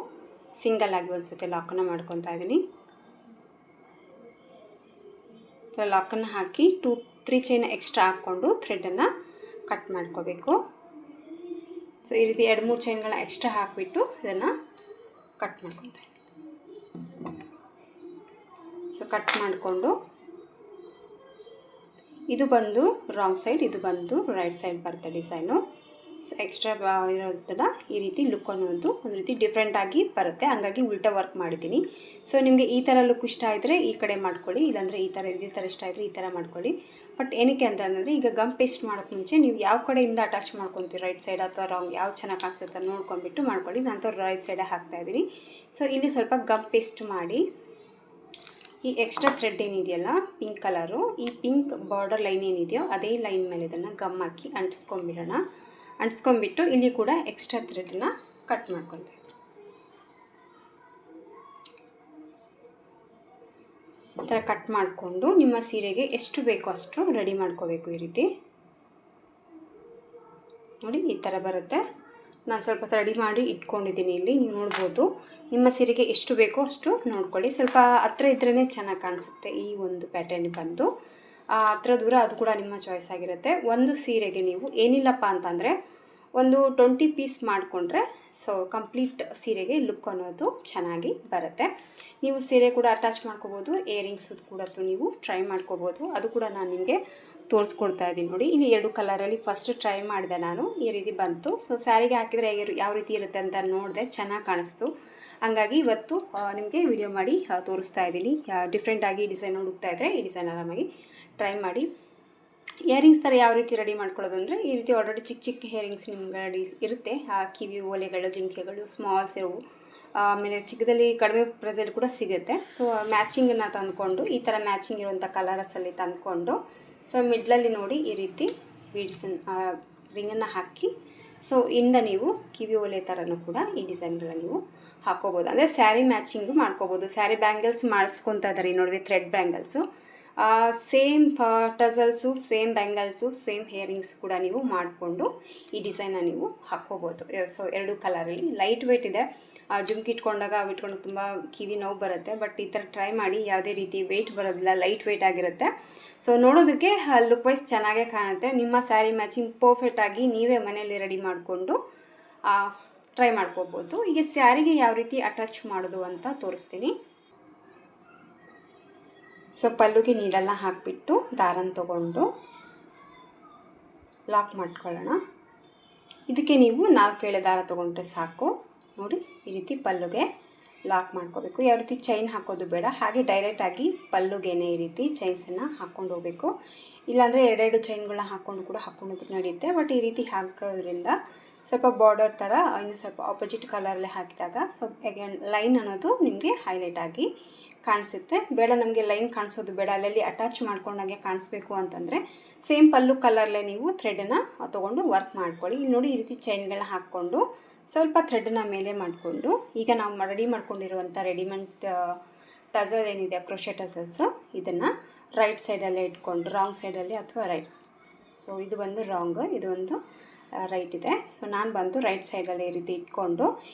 ಸಿಂಗಲ್ ಆಗಿ ಒಂದು ಸತಿ ಲಾಕನ್ನು ಮಾಡ್ಕೊತಾ ಇದ್ದೀನಿ. ಲಾಕನ್ನು ಹಾಕಿ 2-3 ಚೈನ್ ಎಕ್ಸ್ಟ್ರಾ ಹಾಕ್ಕೊಂಡು ಥ್ರೆಡನ್ನು ಕಟ್ ಮಾಡ್ಕೋಬೇಕು. ಸೊ ಈ ರೀತಿ 2-3 ಚೈನ್ಗಳನ್ನ ಎಕ್ಸ್ಟ್ರಾ ಹಾಕಿಬಿಟ್ಟು ಇದನ್ನು ಕಟ್ ಮಾಡ್ಕೊತಾ ಇದ್ದೀನಿ. ಸೊ ಕಟ್ ಮಾಡಿಕೊಂಡು ಇದು ಬಂದು ರಾಂಗ್ ಸೈಡ್, ಇದು ಬಂದು ರೈಟ್ ಸೈಡ್ ಬರುತ್ತೆ ಡಿಸೈನು. ಸೊ ಎಕ್ಸ್ಟ್ರಾ ಇರೋದನ್ನ ಈ ರೀತಿ ಲುಕ್ ಅನ್ನೋದು ಒಂದು ರೀತಿ ಡಿಫ್ರೆಂಟಾಗಿ ಬರುತ್ತೆ, ಹಂಗಾಗಿ ಉಲ್ಟಾ ವರ್ಕ್ ಮಾಡಿದ್ದೀನಿ. ಸೊ ನಿಮಗೆ ಈ ಥರ ಲುಕ್ ಇಷ್ಟ ಆದರೆ ಈ ಕಡೆ ಮಾಡ್ಕೊಳ್ಳಿ, ಇಲ್ಲಾಂದರೆ ಈ ಥರ ಇಷ್ಟ ಆದರೆ ಈ ಥರ ಮಾಡ್ಕೊಳ್ಳಿ. ಬಟ್ ಏನಕ್ಕೆ ಅಂತಂದರೆ ಈಗ ಗಮ್ ಪೇಸ್ಟ್ ಮಾಡೋಕ್ಕೆ ಮುಂಚೆ ನೀವು ಯಾವ ಕಡೆಯಿಂದ ಅಟ್ಯಾಚ್ ಮಾಡ್ಕೊತೀರಿ, ರೈಟ್ ಸೈಡ್ ಅಥವಾ ರಾಂಗ್ ಯಾವ ಚೆನ್ನಾಗಿ ಕಾಣಿಸುತ್ತೆ ನೋಡ್ಕೊಂಡ್ಬಿಟ್ಟು ಮಾಡ್ಕೊಳ್ಳಿ. ನಾನು ರೈಟ್ ಸೈಡೇ ಹಾಕ್ತಾಯಿದ್ದೀನಿ. ಸೊ ಇಲ್ಲಿ ಸ್ವಲ್ಪ ಗಮ್ ಪೇಸ್ಟ್ ಮಾಡಿ ಈ ಎಕ್ಸ್ಟ್ರಾ ಥ್ರೆಡ್ ಏನಿದೆಯಲ್ಲ ಪಿಂಕ್ ಕಲರು, ಈ ಪಿಂಕ್ ಬಾರ್ಡರ್ ಲೈನ್ ಏನಿದೆಯೋ ಅದೇ ಲೈನ್ ಮೇಲೆ ಇದನ್ನು ಗಮ್ ಹಾಕಿ ಅಂಟಿಸ್ಕೊಂಡ್ಬಿಡೋಣ. ಅಂಟಿಸ್ಕೊಂಡ್ಬಿಟ್ಟು ಇಲ್ಲಿ ಕೂಡ ಎಕ್ಸ್ಟ್ರಾ ಥ್ರೆಡನ್ನ ಕಟ್ ಮಾಡ್ಕೊತೀವಿ. ಈ ಥರ ಕಟ್ ಮಾಡಿಕೊಂಡು ನಿಮ್ಮ ಸೀರೆಗೆ ಎಷ್ಟು ಬೇಕೋ ಅಷ್ಟು ರೆಡಿ ಮಾಡ್ಕೋಬೇಕು. ಈ ರೀತಿ ನೋಡಿ ಈ ಥರ ಬರುತ್ತೆ. ನಾನು ಸ್ವಲ್ಪ ರೆಡಿ ಮಾಡಿ ಇಟ್ಕೊಂಡಿದ್ದೀನಿ ಇಲ್ಲಿ, ನೀವು ನೋಡ್ಬೋದು. ನಿಮ್ಮ ಸೀರೆಗೆ ಎಷ್ಟು ಬೇಕೋ ಅಷ್ಟು ನೋಡ್ಕೊಳ್ಳಿ. ಸ್ವಲ್ಪ ಹತ್ರ ಇದ್ರೇ ಚೆನ್ನಾಗಿ ಕಾಣಿಸುತ್ತೆ ಈ ಒಂದು ಪ್ಯಾಟರ್ನ್ ಬಂದು. ಹತ್ರ ದೂರ ಅದು ಕೂಡ ನಿಮ್ಮ ಚಾಯ್ಸ್ ಆಗಿರುತ್ತೆ. ಒಂದು ಸೀರೆಗೆ ನೀವು ಏನಿಲ್ಲಪ್ಪ ಅಂತಂದರೆ ಒಂದು 20 ಪೀಸ್ ಮಾಡಿಕೊಂಡ್ರೆ ಸೊ ಕಂಪ್ಲೀಟ್ ಸೀರೆಗೆ ಲುಕ್ ಅನ್ನೋದು ಚೆನ್ನಾಗಿ ಬರುತ್ತೆ. ನೀವು ಸೀರೆ ಕೂಡ ಅಟ್ಯಾಚ್ ಮಾಡ್ಕೋಬೋದು, ಇಯರಿಂಗ್ಸ್ ಕೂಡ ನೀವು ಟ್ರೈ ಮಾಡ್ಕೋಬೋದು. ಅದು ಕೂಡ ನಾನು ನಿಮಗೆ ತೋರಿಸ್ಕೊಡ್ತಾ ಇದ್ದೀನಿ ನೋಡಿ. ಇಲ್ಲಿ 2 ಕಲರಲ್ಲಿ ಫಸ್ಟ್ ಟ್ರೈ ಮಾಡಿದೆ ನಾನು, ಈ ರೀತಿ ಬಂತು. ಸೊ ಸ್ಯಾರಿಗೆ ಹಾಕಿದರೆ ಯಾವ ರೀತಿ ಇರುತ್ತೆ ಅಂತ ನೋಡಿದೆ, ಚೆನ್ನಾಗಿ ಕಾಣಿಸ್ತು. ಹಂಗಾಗಿ ಇವತ್ತು ನಿಮಗೆ ವಿಡಿಯೋ ಮಾಡಿ ತೋರಿಸ್ತಾ ಇದ್ದೀನಿ. ಡಿಫ್ರೆಂಟಾಗಿ ಡಿಸೈನ್ ಹುಡುಕ್ತಾ ಇದ್ದರೆ ಈ ಡಿಸೈನ್ ಆರಾಮಾಗಿ ಟ್ರೈ ಮಾಡಿ. ಇಯರಿಂಗ್ಸ್ ಥರ ಯಾವ ರೀತಿ ರೆಡಿ ಮಾಡ್ಕೊಳ್ಳೋದು ಅಂದರೆ ಈ ರೀತಿ ಆಲ್ರೆಡಿ ಚಿಕ್ಕ ಚಿಕ್ಕ ಇಯರಿಂಗ್ಸ್ ನಿಮ್ಗೆ ಇರುತ್ತೆ. ಕಿವಿ ಓಲೆಗಳು, ಜಿಂಕೆಗಳು, ಸ್ಮಾಲ್ಸ್ ಇವು, ಆಮೇಲೆ ಚಿಕ್ಕದಲ್ಲಿ ಕಡಿಮೆ ಪ್ರೈಸಲ್ಲಿ ಕೂಡ ಸಿಗುತ್ತೆ. ಸೊ ಮ್ಯಾಚಿಂಗನ್ನು ತಂದುಕೊಂಡು ಈ ಥರ ಮ್ಯಾಚಿಂಗ್ ಇರುವಂಥ ಕಲರ್ಸಲ್ಲಿ ತಂದುಕೊಂಡು ಸೊ ಮಿಡ್ಲಲ್ಲಿ ನೋಡಿ ಈ ರೀತಿ ಬೀಡ್ಸನ್ನು ರಿಂಗನ್ನು ಹಾಕಿ ಸೊ ಇಂದ ನೀವು ಕಿವಿ ಓಲೆ ಥರನೂ ಕೂಡ ಈ ಡಿಸೈನ್ಗಳನ್ನು ನೀವು ಹಾಕ್ಕೋಬೋದು. ಅಂದರೆ ಸ್ಯಾರಿ ಮ್ಯಾಚಿಂಗು ಮಾಡ್ಕೋಬೋದು. ಸ್ಯಾರಿ ಬ್ಯಾಂಗಲ್ಸ್ ಮಾಡಿಸ್ಕೊತಾ ಇದ್ದಾರೆ ನೋಡಿ, thread bangles, same tassels, same bangles, same earrings ಕೂಡ ನೀವು ಮಾಡಿಕೊಂಡು ಈ ಡಿಸೈನ್ನ ನೀವು ಹಾಕ್ಕೋಬೋದು. ಸೊ 2 ಕಲರಲ್ಲಿ ಲೈಟ್ ವೇಟ್ ಇದೆ. ಜುಮ್ಕಿ ಇಟ್ಕೊಂಡಾಗ ತುಂಬ ಕಿವಿ ನೋವು ಬರುತ್ತೆ. ಬಟ್ ಈ ಥರ ಟ್ರೈ ಮಾಡಿ, ಯಾವುದೇ ರೀತಿ ವೆಯ್ಟ್ ಬರೋದಿಲ್ಲ, ಲೈಟ್ ವೆಯ್ಟ್ ಆಗಿರುತ್ತೆ. ಸೊ ನೋಡೋದಕ್ಕೆ ಲುಕ್ ವೈಸ್ ಚೆನ್ನಾಗೇ ಕಾಣುತ್ತೆ. ನಿಮ್ಮ ಸ್ಯಾರಿ ಮ್ಯಾಚಿಂಗ್ ಪರ್ಫೆಕ್ಟಾಗಿ ನೀವೇ ಮನೆಯಲ್ಲಿ ರೆಡಿ ಮಾಡಿಕೊಂಡು ಟ್ರೈ ಮಾಡ್ಕೋಬೋದು. ಈಗ ಸ್ಯಾರಿಗೆ ಯಾವ ರೀತಿ ಅಟ್ಯಾಚ್ ಮಾಡೋದು ಅಂತ ತೋರಿಸ್ತೀನಿ. ಸೊ ಪಲ್ಲುಗೆ ನೀಡಲ್ನ ಹಾಕಿಬಿಟ್ಟು ದಾರನ ತೊಗೊಂಡು ಲಾಕ್ ಮಾಡ್ಕೊಳ್ಳೋಣ. ಇದಕ್ಕೆ ನೀವು 4 ಎಳೆ ದಾರ ತೊಗೊಂಡ್ರೆ ಸಾಕು. ನೋಡಿ ಈ ರೀತಿ ಪಲ್ಲುಗೆ ಲಾಕ್ ಮಾಡ್ಕೋಬೇಕು. ಯಾವ ರೀತಿ ಚೈನ್ ಹಾಕೋದು ಬೇಡ, ಹಾಗೆ ಡೈರೆಕ್ಟಾಗಿ ಪಲ್ಲುಗೇನೆ ಈ ರೀತಿ ಚೈನ್ಸನ್ನು ಹಾಕ್ಕೊಂಡು ಹೋಗಬೇಕು. ಇಲ್ಲಾಂದರೆ 2 ಚೈನ್ಗಳನ್ನ ಹಾಕ್ಕೊಂಡು ಕೂಡ ಹಾಕ್ಕೊಂಡ್ರೆ ನಡೆಯುತ್ತೆ. ಬಟ್ ಈ ರೀತಿ ಹಾಕೋದ್ರಿಂದ ಸ್ವಲ್ಪ ಬಾರ್ಡರ್ ಥರ ಇನ್ನು ಸ್ವಲ್ಪ ಆಪೋಸಿಟ್ ಕಲರಲ್ಲೇ ಹಾಕಿದಾಗ ಸ್ವಲ್ಪ ಲೈನ್ ಅನ್ನೋದು ನಿಮಗೆ ಹೈಲೈಟ್ ಆಗಿ ಕಾಣಿಸುತ್ತೆ. ಬೇಡ ನಮಗೆ ಲೈನ್ ಕಾಣಿಸೋದು ಬೇಡ, ಅಲ್ಲಲ್ಲಿ ಅಟ್ಯಾಚ್ ಮಾಡ್ಕೊಂಡಾಗೆ ಕಾಣಿಸ್ಬೇಕು ಅಂತಂದರೆ ಸೇಮ್ ಪಲ್ಲು ಕಲರ್ಲೇ ನೀವು ಥ್ರೆಡನ್ನು ತೊಗೊಂಡು ವರ್ಕ್ ಮಾಡ್ಕೊಳ್ಳಿ. ಇಲ್ಲಿ ನೋಡಿ ಈ ರೀತಿ ಚೈನ್ಗಳನ್ನ ಹಾಕ್ಕೊಂಡು ಸ್ವಲ್ಪ ಥ್ರೆಡ್ನ ಮೇಲೆ ಮಾಡಿಕೊಂಡು ಈಗ ನಾವು ರೆಡಿ ಮಾಡ್ಕೊಂಡಿರುವಂಥ ರೆಡಿಮೆಂಟ್ ಟಸಲ್ ಏನಿದೆ ಕ್ರೋಶೆ ಟಸಲ್ಸು ಇದನ್ನು ರೈಟ್ ಸೈಡಲ್ಲೇ ಇಟ್ಕೊಂಡು ರಾಂಗ್ ಸೈಡಲ್ಲಿ ಅಥವಾ ರೈಟ್, ಸೊ ಇದು ಬಂದು ರಾಂಗ್, ಇದು ಒಂದು ರೈಟ್ ಇದೆ. ಸೊ ನಾನು ಬಂದು ರೈಟ್ ಸೈಡಲ್ಲಿ ಈ ರೀತಿ ಇಟ್ಕೊಂಡು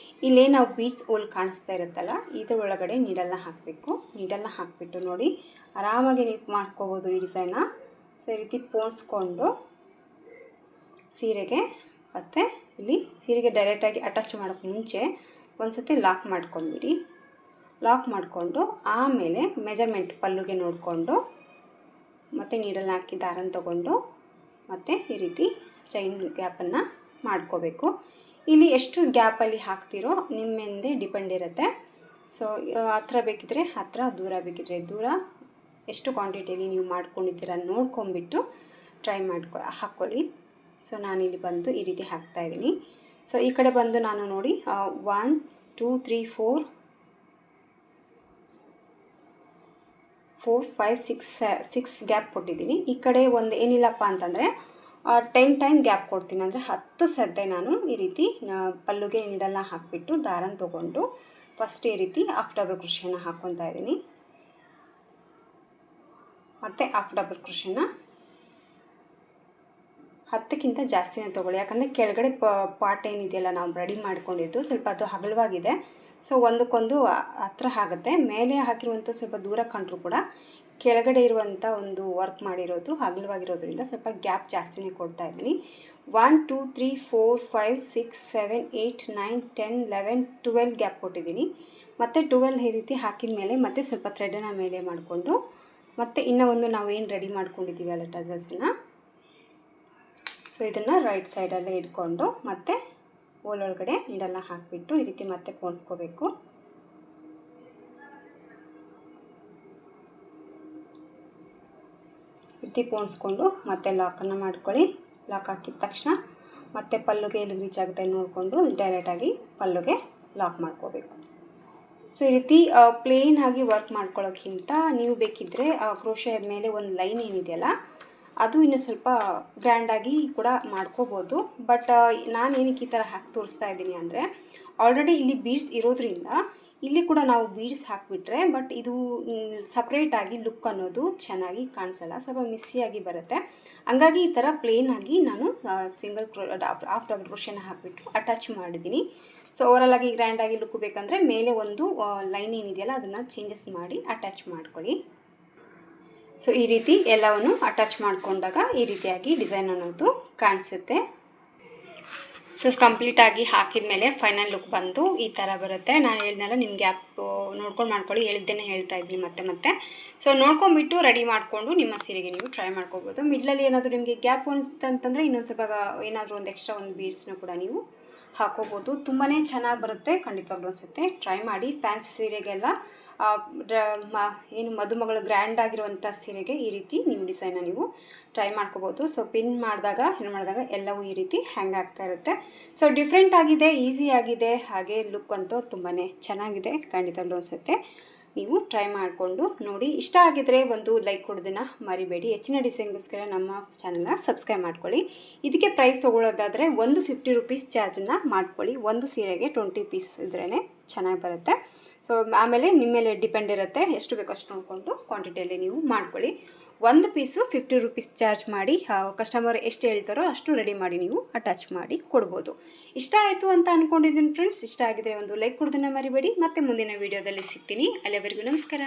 ಇಲ್ಲೇ ನಾವು ಬೀಡ್ಸ್ ಹೋಲ್ ಕಾಣಿಸ್ತಾ ಇರುತ್ತಲ್ಲ ಇದ್ರ ಒಳಗಡೆ ನೀಡಲ್ನ ಹಾಕಬೇಕು. ನೀಡಲ್ನ ಹಾಕಿಬಿಟ್ಟು ನೋಡಿ ಆರಾಮಾಗಿ ನೀವು ಮಾಡ್ಕೋಬೋದು ಈ ಡಿಸೈನ್ನ. ಸೊ ಈ ರೀತಿ ಪೋಣಿಸ್ಕೊಂಡು ಸೀರೆಗೆ ಮತ್ತು ಇಲ್ಲಿ ಸೀರೆಗೆ ಡೈರೆಕ್ಟಾಗಿ ಅಟ್ಯಾಚ್ ಮಾಡೋಕ್ಕೆ ಮುಂಚೆ ಒಂದು ಸತಿ ಲಾಕ್ ಮಾಡ್ಕೊಂಬಿಡಿ. ಲಾಕ್ ಮಾಡಿಕೊಂಡು ಆಮೇಲೆ ಮೆಜರ್ಮೆಂಟ್ ಪಲ್ಲುಗೆ ನೋಡಿಕೊಂಡು ಮತ್ತು ನೀಡಲ್ನ ಹಾಕಿ ದಾರನ ತೊಗೊಂಡು ಮತ್ತು ಈ ರೀತಿ ಚೈನ್ ಗ್ಯಾಪನ್ನು ಮಾಡ್ಕೋಬೇಕು. ಇಲ್ಲಿ ಎಷ್ಟು ಗ್ಯಾಪಲ್ಲಿ ಹಾಕ್ತಿರೋ ನಿಮ್ಮ ಮೇಲೆ ಡಿಪೆಂಡ್ ಇರುತ್ತೆ. ಸೊ ಹತ್ರ ಬೇಕಿದ್ರೆ ಹತ್ರ, ದೂರ ಬೇಕಿದ್ರೆ ದೂರ, ಎಷ್ಟು ಕ್ವಾಂಟಿಟಿಯಲ್ಲಿ ನೀವು ಮಾಡ್ಕೊಂಡಿದ್ದೀರ ನೋಡ್ಕೊಂಬಿಟ್ಟು ಟ್ರೈ ಹಾಕ್ಕೊಳ್ಳಿ. ಸೊ ನಾನಿಲ್ಲಿ ಬಂದು ಈ ರೀತಿ ಹಾಕ್ತಾಯಿದ್ದೀನಿ. ಸೊ ಈ ಕಡೆ ಬಂದು ನಾನು ನೋಡಿ 1 2 3 4 5 6 ಗ್ಯಾಪ್ ಕೊಟ್ಟಿದ್ದೀನಿ. ಈ ಕಡೆ ಒಂದು ಏನಿಲ್ಲಪ್ಪ ಅಂತಂದರೆ 10 ಟೈಮ್ ಗ್ಯಾಪ್ ಕೊಡ್ತೀನಿ, ಅಂದರೆ 10 ಸದ್ದೆ ನಾನು ಈ ರೀತಿ ಪಲ್ಲುಗೆ ನೀಡಲ್ನ ಹಾಕಿಬಿಟ್ಟು ದಾರನ ತೊಗೊಂಡು ಫಸ್ಟ್ ಈ ರೀತಿ ಹಾಫ್ ಡಬಲ್ ಕ್ರೋಶೆನ ಹಾಕ್ಕೊತಾ ಇದ್ದೀನಿ. ಮತ್ತು ಹಾಫ್ ಡಬಲ್ ಕ್ರೋಶೆನ 10ಕ್ಕಿಂತ ಜಾಸ್ತಿನೇ ತೊಗೊಳ್ಳಿ, ಯಾಕಂದರೆ ಕೆಳಗಡೆ ಪಾರ್ಟ್ ಏನಿದೆಯಲ್ಲ ನಾವು ರೆಡಿ ಮಾಡ್ಕೊಂಡಿದ್ದು ಸ್ವಲ್ಪ ಅದು ಅಗಲವಾಗಿದೆ. ಸೊ ಒಂದಕ್ಕೊಂದು ಹತ್ರ ಆಗುತ್ತೆ. ಮೇಲೆ ಹಾಕಿರುವಂಥ ಸ್ವಲ್ಪ ದೂರ ಕಂಡ್ರೂ ಕೂಡ ಕೆಳಗಡೆ ಇರುವಂಥ ಒಂದು ವರ್ಕ್ ಮಾಡಿರೋದು ಅಗಲವಾಗಿರೋದ್ರಿಂದ ಸ್ವಲ್ಪ ಗ್ಯಾಪ್ ಜಾಸ್ತಿನೇ ಕೊಡ್ತಾ ಇದ್ದೀನಿ. 1 2 3 4 5 6 7 8 9 10 11 12 ಗ್ಯಾಪ್ ಕೊಟ್ಟಿದ್ದೀನಿ. ಮತ್ತು 12 ಈ ರೀತಿ ಹಾಕಿದ ಮೇಲೆ ಮತ್ತೆ ಸ್ವಲ್ಪ ಥ್ರೆಡನ್ನು ಮೇಲೆ ಮಾಡಿಕೊಂಡು ಮತ್ತು ಇನ್ನೂ ಒಂದು ನಾವು ಏನು ರೆಡಿ ಮಾಡ್ಕೊಂಡಿದ್ದೀವಿ ಅಲ್ಲ ಟಸಲ್ಸನ್ನು, ಸೊ ಇದನ್ನು ರೈಟ್ ಸೈಡಲ್ಲೇ ಇಟ್ಕೊಂಡು ಮತ್ತೆ ಹೋಲೊಳಗಡೆ ನೀಡಲ್ನ ಹಾಕಿಬಿಟ್ಟು ಈ ರೀತಿ ಮತ್ತೆ ಪೋಣಿಸ್ಕೋಬೇಕು. ಈ ರೀತಿ ಪೋಣಿಸ್ಕೊಂಡು ಮತ್ತೆ ಲಾಕನ್ನು ಮಾಡ್ಕೊಳ್ಳಿ. ಲಾಕ್ ಹಾಕಿದ ತಕ್ಷಣ ಮತ್ತೆ ಪಲ್ಲುಗೆ ಎಲ್ಲಿ ರೀಚ್ ಆಗುತ್ತೆ ನೋಡಿಕೊಂಡು ಡೈರೆಕ್ಟಾಗಿ ಪಲ್ಲುಗೆ ಲಾಕ್ ಮಾಡ್ಕೋಬೇಕು. ಸೊ ಈ ರೀತಿ ಪ್ಲೇನ್ ಆಗಿ ವರ್ಕ್ ಮಾಡ್ಕೊಳ್ಳೋಕ್ಕಿಂತ ನೀವು ಬೇಕಿದ್ದರೆ ಕ್ರೋಶೆ ಮೇಲೆ ಒಂದು ಲೈನ್ ಏನಿದೆಯಲ್ಲ ಅದು ಇನ್ನೂ ಸ್ವಲ್ಪ ಗ್ರ್ಯಾಂಡಾಗಿ ಕೂಡ ಮಾಡ್ಕೋಬೋದು. ಬಟ್ ನಾನು ಏನಕ್ಕೆ ಈ ಥರ ಹಾಕಿ ತೋರಿಸ್ತಾ ಇದ್ದೀನಿ ಅಂದರೆ ಆಲ್ರೆಡಿ ಇಲ್ಲಿ ಬೀಡ್ಸ್ ಇರೋದ್ರಿಂದ ಇಲ್ಲಿ ಕೂಡ ನಾವು ಬೀಡ್ಸ್ ಹಾಕಿಬಿಟ್ರೆ ಬಟ್ ಇದು ಸಪ್ರೇಟಾಗಿ ಲುಕ್ ಅನ್ನೋದು ಚೆನ್ನಾಗಿ ಕಾಣಿಸಲ್ಲ, ಸ್ವಲ್ಪ ಮಿಸ್ಸಿಯಾಗಿ ಬರುತ್ತೆ. ಹಂಗಾಗಿ ಈ ಥರ ಪ್ಲೇನಾಗಿ ನಾನು ಸಿಂಗಲ್ ಹಾಫ್ ಡಬಲ್ ಕ್ರೋಶೆನ ಹಾಕಿಬಿಟ್ಟು ಅಟ್ಯಾಚ್ ಮಾಡಿದ್ದೀನಿ. ಸೊ ಓವರಾಲಾಗಿ ಗ್ರ್ಯಾಂಡಾಗಿ ಲುಕ್ ಬೇಕಂದರೆ ಮೇಲೆ ಒಂದು ಲೈನ್ ಏನಿದೆಯಲ್ಲ ಅದನ್ನು ಚೇಂಜಸ್ ಮಾಡಿ ಅಟ್ಯಾಚ್ ಮಾಡ್ಕೊಳ್ಳಿ. ಸೊ ಈ ರೀತಿ ಎಲ್ಲವನ್ನು ಅಟ್ಯಾಚ್ ಮಾಡಿಕೊಂಡಾಗ ಈ ರೀತಿಯಾಗಿ ಡಿಸೈನ್ ಅನ್ನೋದು ಕಾಣಿಸುತ್ತೆ. ಸೊ ಕಂಪ್ಲೀಟಾಗಿ ಹಾಕಿದ ಮೇಲೆ ಫೈನಲ್ ಲುಕ್ ಬಂದು ಈ ಥರ ಬರುತ್ತೆ. ನಾನು ಹೇಳಿದ್ನಲ್ಲ ನಿಮ್ಮ ಗ್ಯಾಪ್ ನೋಡ್ಕೊಂಡು ಮಾಡ್ಕೊಳ್ಳಿ, ಹೇಳಿದ್ದೇನೆ ಹೇಳ್ತಾ ಇದ್ದೀನಿ ಮತ್ತೆ. ಸೊ ನೋಡ್ಕೊಂಬಿಟ್ಟು ರೆಡಿ ಮಾಡಿಕೊಂಡು ನಿಮ್ಮ ಸೀರೆಗೆ ನೀವು ಟ್ರೈ ಮಾಡ್ಕೋಬೋದು. ಮಿಡ್ಲಲ್ಲಿ ಏನಾದರೂ ನಿಮಗೆ ಗ್ಯಾಪ್ ಅನಿಸ್ತಂತಂದರೆ ಇನ್ನೊಂದು ಸ್ವಲ್ಪ ಏನಾದರೂ ಒಂದು ಎಕ್ಸ್ಟ್ರಾ ಒಂದು ಬೀಡ್ಸ್ನ ಕೂಡ ನೀವು ಹಾಕೋಬೋದು. ತುಂಬಾ ಚೆನ್ನಾಗಿ ಬರುತ್ತೆ, ಖಂಡಿತವಾಗ್ಲೂ ಅನಿಸುತ್ತೆ. ಟ್ರೈ ಮಾಡಿ. ಫ್ಯಾನ್ಸಿ ಸೀರೆಗೆಲ್ಲ ಏನು ಮದುಮಗಳು ಗ್ರ್ಯಾಂಡ್ ಆಗಿರುವಂಥ ಸೀರೆಗೆ ಈ ರೀತಿ ನೀವು ಡಿಸೈನ್ನ ನೀವು ಟ್ರೈ ಮಾಡ್ಕೋಬೋದು. ಸೊ ಪಿನ್ ಮಾಡಿದಾಗ ಎಲ್ಲವೂ ಈ ರೀತಿ ಹ್ಯಾಂಗ್ ಆಗ್ತಾ ಇರುತ್ತೆ. ಸೊ ಡಿಫ್ರೆಂಟ್ ಆಗಿದೆ, ಈಸಿ ಆಗಿದೆ, ಹಾಗೆ ಲುಕ್ ಅಂತೂ ತುಂಬಾ ಚೆನ್ನಾಗಿದೆ, ಖಂಡಿತವಾಗ್ಲೂ ಅನಿಸುತ್ತೆ. ನೀವು ಟ್ರೈ ಮಾಡಿಕೊಂಡು ನೋಡಿ. ಇಷ್ಟ ಆಗಿದರೆ ಒಂದು ಲೈಕ್ ಕೊಡೋದನ್ನು ಮರಿಬೇಡಿ. ಹೆಚ್ಚಿನ ಡಿಸೈನ್ಗೋಸ್ಕರ ನಮ್ಮ ಚಾನಲ್ನ ಸಬ್ಸ್ಕ್ರೈಬ್ ಮಾಡ್ಕೊಳ್ಳಿ. ಇದಕ್ಕೆ ಪ್ರೈಸ್ ತೊಗೊಳ್ಳೋದಾದರೆ ಒಂದು 50 ರೂಪೀಸ್ ಚಾರ್ಜನ್ನು ಮಾಡ್ಕೊಳ್ಳಿ. ಒಂದು ಸೀರೆಗೆ 20 ಪೀಸ್ ಇದ್ರೇ ಚೆನ್ನಾಗಿ ಬರುತ್ತೆ. ಸೊ ಆಮೇಲೆ ನಿಮ್ಮ ಮೇಲೆ ಡಿಪೆಂಡ್ ಇರುತ್ತೆ, ಎಷ್ಟು ಬೇಕೋ ಅಷ್ಟು ನೋಡಿಕೊಂಡು ಕ್ವಾಂಟಿಟಿಯಲ್ಲಿ ನೀವು ಮಾಡ್ಕೊಳ್ಳಿ. ಒಂದು ಪೀಸು 50 ರೂಪೀಸ್ ಚಾರ್ಜ್ ಮಾಡಿ ಕಸ್ಟಮರ್ ಎಷ್ಟು ಹೇಳ್ತಾರೋ ಅಷ್ಟು ರೆಡಿ ಮಾಡಿ ನೀವು ಅಟ್ಯಾಚ್ ಮಾಡಿ ಕೊಡ್ಬೋದು. ಇಷ್ಟ ಆಯಿತು ಅಂತ ಅಂದ್ಕೊಂಡಿದ್ದೀನಿ ಫ್ರೆಂಡ್ಸ್. ಇಷ್ಟ ಆಗಿದರೆ ಒಂದು ಲೈಕ್ ಕೊಡೋದನ್ನು ಮರಿಬೇಡಿ. ಮತ್ತೆ ಮುಂದಿನ ವೀಡಿಯೋದಲ್ಲಿ ಸಿಗ್ತೀನಿ. ಅಲ್ಲಿವರೆಗೂ ನಮಸ್ಕಾರ.